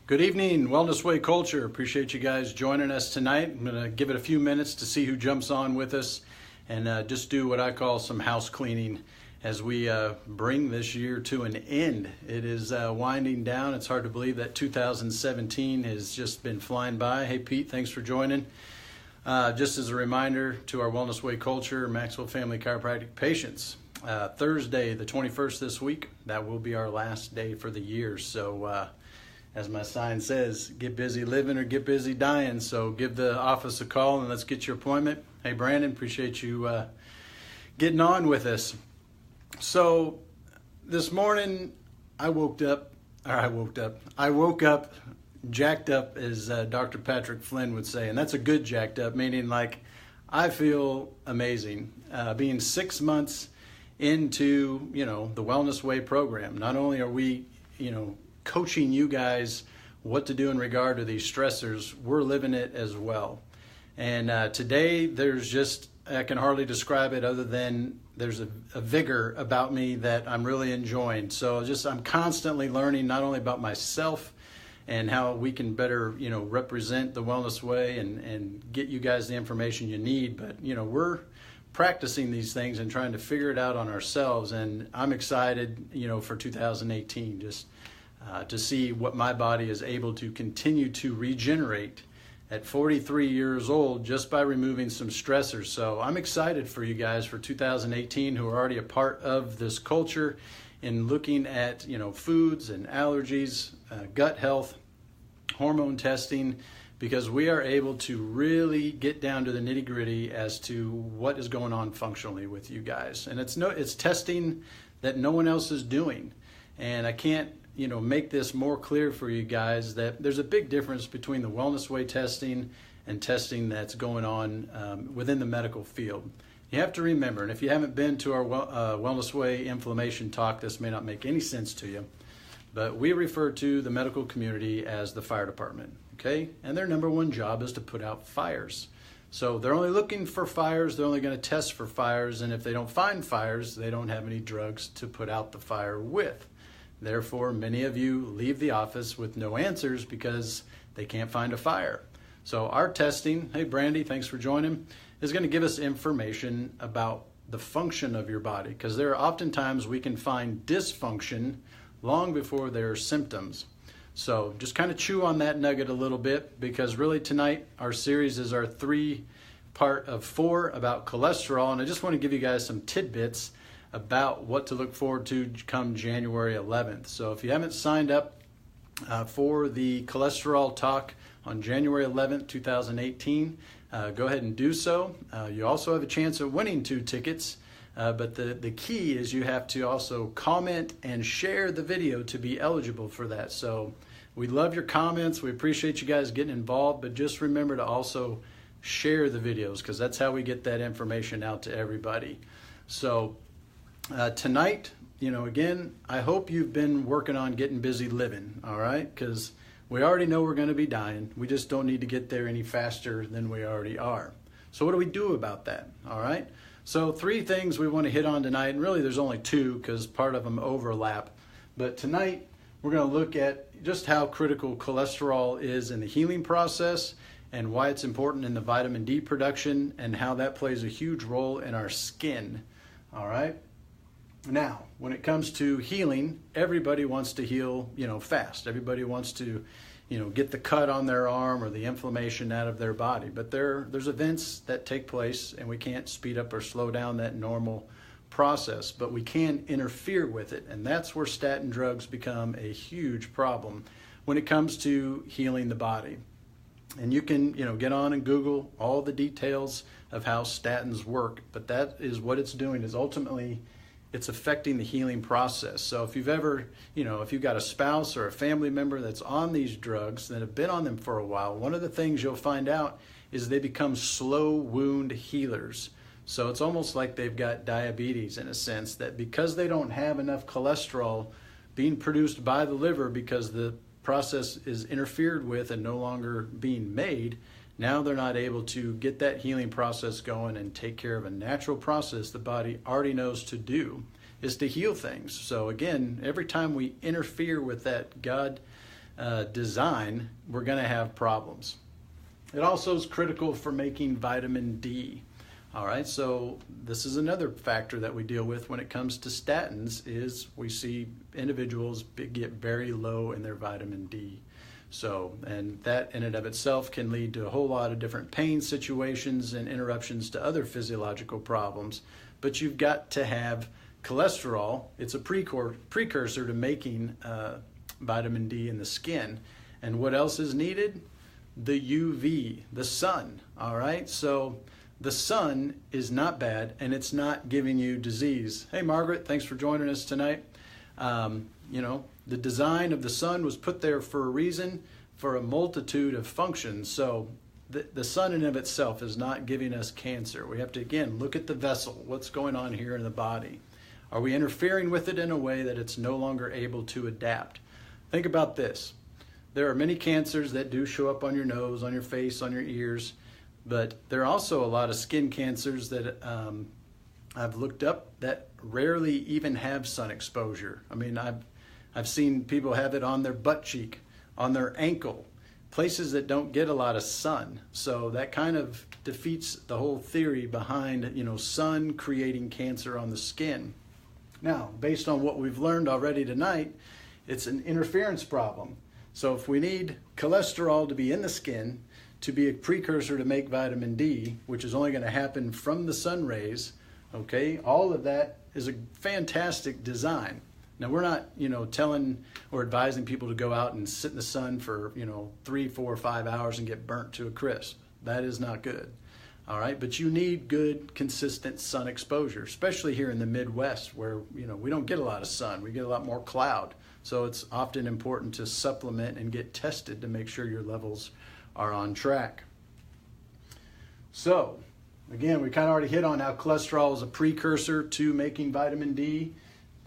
Good evening, Wellness Way Culture. Appreciate you guys joining us tonight. I'm going to give it a few minutes to see who jumps on with us and just do what I call some house cleaning as we bring this year to an end. It is winding down. It's hard to believe that 2017 has just been flying by. Hey, Pete, thanks for joining. Just as a reminder to our Wellness Way Culture, Maxwell Family Chiropractic patients, Thursday, the 21st this week, that will be our last day for the year. So, as my sign says, get busy living or get busy dying. So give the office a call and let's get your appointment. Hey, Brandon, appreciate you getting on with us. So this morning I woke up jacked up, as Dr. Patrick Flynn would say. And that's a good jacked up, meaning like I feel amazing. Being 6 months into, the Wellness Way program, not only are we, coaching you guys what to do in regard to these stressors, we're living it as well. And today I can hardly describe it other than there's a vigor about me that I'm really enjoying. So I'm constantly learning not only about myself and how we can better, represent the Wellness Way and get you guys the information you need, but, we're practicing these things and trying to figure it out on ourselves. And I'm excited, for 2018, to see what my body is able to continue to regenerate at 43 years old just by removing some stressors. So I'm excited for you guys for 2018 who are already a part of this culture in looking at, foods and allergies, gut health, hormone testing, because we are able to really get down to the nitty gritty as to what is going on functionally with you guys. And it's testing that no one else is doing. And I can't make this more clear for you guys that there's a big difference between the Wellness Way testing and testing that's going on within the medical field. You have to remember, and if you haven't been to our Wellness Way inflammation talk, this may not make any sense to you, but we refer to the medical community as the fire department, okay? And their number one job is to put out fires. So they're only looking for fires, they're only going to test for fires, and if they don't find fires, they don't have any drugs to put out the fire with. Therefore, many of you leave the office with no answers because they can't find a fire. So our testing, hey Brandy, thanks for joining, is going to give us information about the function of your body, because there are oftentimes we can find dysfunction long before there are symptoms. So just kind of chew on that nugget a little bit, because really tonight our series is our 3-part of 4 about cholesterol, and I just want to give you guys some tidbits about what to look forward to come January 11th. So if you haven't signed up for the cholesterol talk on January 11th, 2018, go ahead and do so. You also have a chance of winning 2 tickets, but the key is you have to also comment and share the video to be eligible for that. So we love your comments. We appreciate you guys getting involved, but just remember to also share the videos, because that's how we get that information out to everybody. So tonight, again, I hope you've been working on getting busy living, all right? Because we already know we're going to be dying. We just don't need to get there any faster than we already are. So what do we do about that, all right? So 3 things we want to hit on tonight, and really there's only 2 because part of them overlap. But tonight, we're going to look at just how critical cholesterol is in the healing process and why it's important in the vitamin D production and how that plays a huge role in our skin, all right? Now, when it comes to healing, everybody wants to heal, fast. Everybody wants to, get the cut on their arm or the inflammation out of their body. But there's events that take place, and we can't speed up or slow down that normal process, but we can interfere with it. And that's where statin drugs become a huge problem when it comes to healing the body. And you can, get on and Google all the details of how statins work, but that is what it's doing, is ultimately it's affecting the healing process. So if you've ever, if you've got a spouse or a family member that's on these drugs that have been on them for a while, one of the things you'll find out is they become slow wound healers. So it's almost like they've got diabetes in a sense, that because they don't have enough cholesterol being produced by the liver because the process is interfered with and no longer being made, now they're not able to get that healing process going and take care of a natural process the body already knows to do, is to heal things. So again, every time we interfere with that God design, we're going to have problems. It also is critical for making vitamin D. All right, so this is another factor that we deal with when it comes to statins is we see individuals get very low in their vitamin D. So, and that in and of itself can lead to a whole lot of different pain situations and interruptions to other physiological problems. But you've got to have cholesterol. It's a precursor to making vitamin D in the skin. And what else is needed? The UV, the sun. All right, so the sun is not bad, and it's not giving you disease. Hey, Margaret, thanks for joining us tonight. The design of the sun was put there for a reason, for a multitude of functions. So the sun in and of itself is not giving us cancer. We have to, again, look at the vessel. What's going on here in the body? Are we interfering with it in a way that it's no longer able to adapt? Think about this. There are many cancers that do show up on your nose, on your face, on your ears. But there are also a lot of skin cancers that I've looked up that rarely even have sun exposure. I mean, I've seen people have it on their butt cheek, on their ankle, places that don't get a lot of sun. So that kind of defeats the whole theory behind, sun creating cancer on the skin. Now, based on what we've learned already tonight, it's an interference problem. So if we need cholesterol to be in the skin, to be a precursor to make vitamin D, which is only going to happen from the sun rays, okay, all of that is a fantastic design. Now, we're not, telling or advising people to go out and sit in the sun for, 3, 4, 5 hours and get burnt to a crisp. That is not good. All right, but you need good, consistent sun exposure, especially here in the Midwest where, we don't get a lot of sun. We get a lot more cloud. So it's often important to supplement and get tested to make sure your levels are on track. So, again, we kind of already hit on how cholesterol is a precursor to making vitamin D.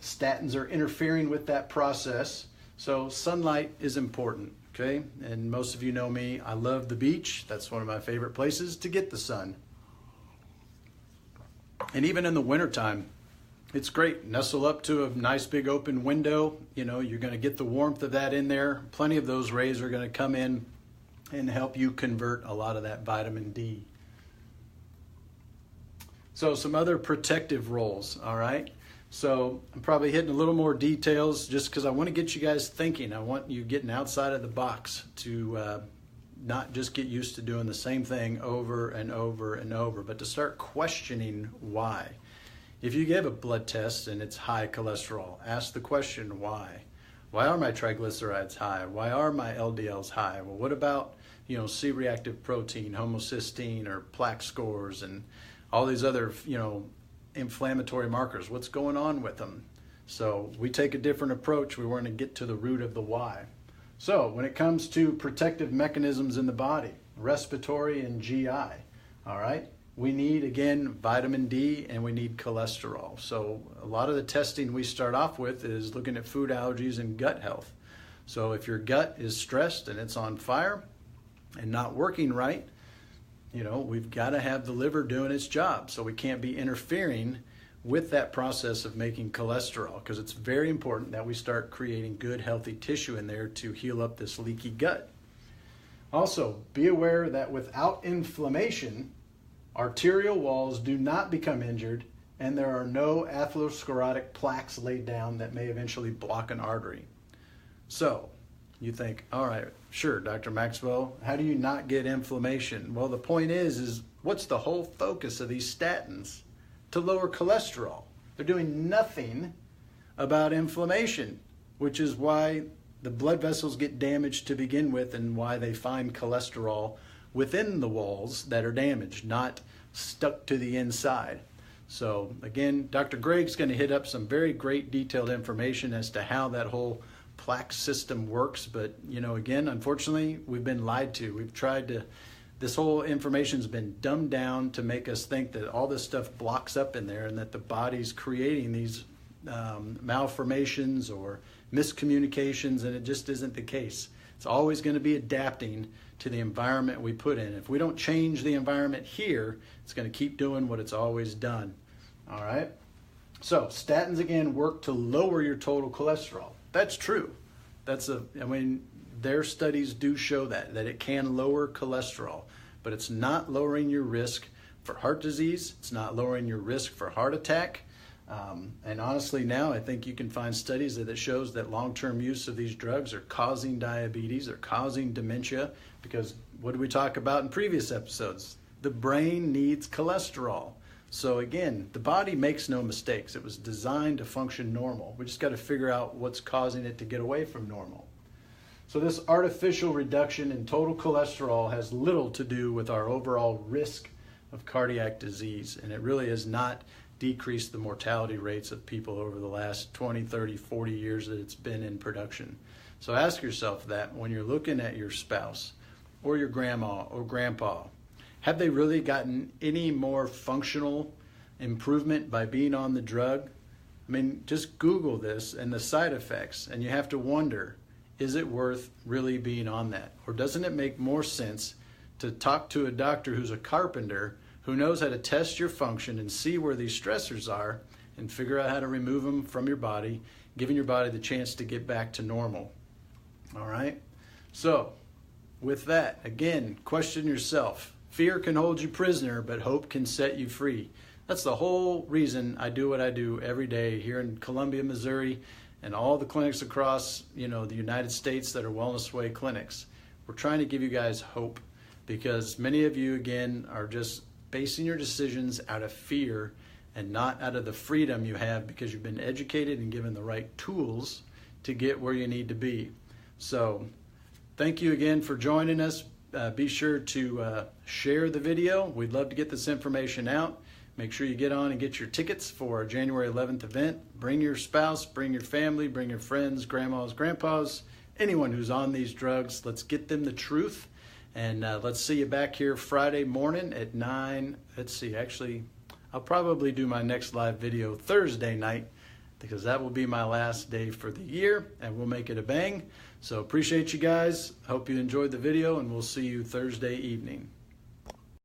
Statins are interfering with that process. So sunlight is important, okay? And most of you know me, I love the beach. That's one of my favorite places to get the sun. And even in the wintertime, it's great. Nestle up to a nice big open window. You're going to get the warmth of that in there. Plenty of those rays are going to come in and help you convert a lot of that vitamin D. So some other protective roles, all right? So I'm probably hitting a little more details just because I want to get you guys thinking. I want you getting outside of the box to not just get used to doing the same thing over and over and over, but to start questioning why. If you give a blood test and it's high cholesterol, ask the question why. Why are my triglycerides high? Why are my LDLs high? Well, what about, C-reactive protein, homocysteine, or plaque scores, and all these other, inflammatory markers? What's going on with them? So we take a different approach. We want to get to the root of the why. So when it comes to protective mechanisms in the body, respiratory and GI, all right, we need, again, vitamin D and we need cholesterol. So a lot of the testing we start off with is looking at food allergies and gut health. So if your gut is stressed and it's on fire and not working right, we've got to have the liver doing its job. So we can't be interfering with that process of making cholesterol, because it's very important that we start creating good, healthy tissue in there to heal up this leaky gut. Also, be aware that without inflammation, arterial walls do not become injured, and there are no atherosclerotic plaques laid down that may eventually block an artery. So, you think, all right, sure, Dr. Maxwell, how do you not get inflammation? Well, the point is what's the whole focus of these statins? To lower cholesterol. They're doing nothing about inflammation, which is why the blood vessels get damaged to begin with and why they find cholesterol within the walls that are damaged, not stuck to the inside. So again, Dr. Greg's going to hit up some very great detailed information as to how that whole plaque system works. But, again, unfortunately, we've been lied to. We've tried to, this whole information's been dumbed down to make us think that all this stuff blocks up in there and that the body's creating these malformations or miscommunications, and it just isn't the case. It's always going to be adapting to the environment we put in. If we don't change the environment here, it's going to keep doing what it's always done. All right? So statins, again, work to lower your total cholesterol. That's true. They their studies do show that it can lower cholesterol, but it's not lowering your risk for heart disease. It's not lowering your risk for heart attack. And honestly, now I think you can find studies that shows that long-term use of these drugs are causing diabetes, they're causing dementia, because what did we talk about in previous episodes? The brain needs cholesterol. So again, the body makes no mistakes. It was designed to function normal. We just got to figure out what's causing it to get away from normal. So this artificial reduction in total cholesterol has little to do with our overall risk of cardiac disease, and it really has not decreased the mortality rates of people over the last 20, 30, 40 years that it's been in production. So ask yourself that when you're looking at your spouse or your grandma or grandpa. Have they really gotten any more functional improvement by being on the drug? I mean, just Google this and the side effects, and you have to wonder, is it worth really being on that? Or doesn't it make more sense to talk to a doctor who's a carpenter who knows how to test your function and see where these stressors are and figure out how to remove them from your body, giving your body the chance to get back to normal? All right? So, with that, again, question yourself. Fear can hold you prisoner, but hope can set you free. That's the whole reason I do what I do every day here in Columbia, Missouri, and all the clinics across, the United States that are Wellness Way clinics. We're trying to give you guys hope, because many of you, again, are just basing your decisions out of fear and not out of the freedom you have because you've been educated and given the right tools to get where you need to be. So thank you again for joining us. Be sure to share the video. We'd love to get this information out. Make sure you get on and get your tickets for our January 11th event. Bring your spouse, bring your family, bring your friends, grandmas, grandpas, anyone who's on these drugs. Let's get them the truth. And let's see you back here Friday morning at 9. Let's see, actually, I'll probably do my next live video Thursday night, because that will be my last day for the year, and we'll make it a bang. So appreciate you guys. Hope you enjoyed the video, and we'll see you Thursday evening.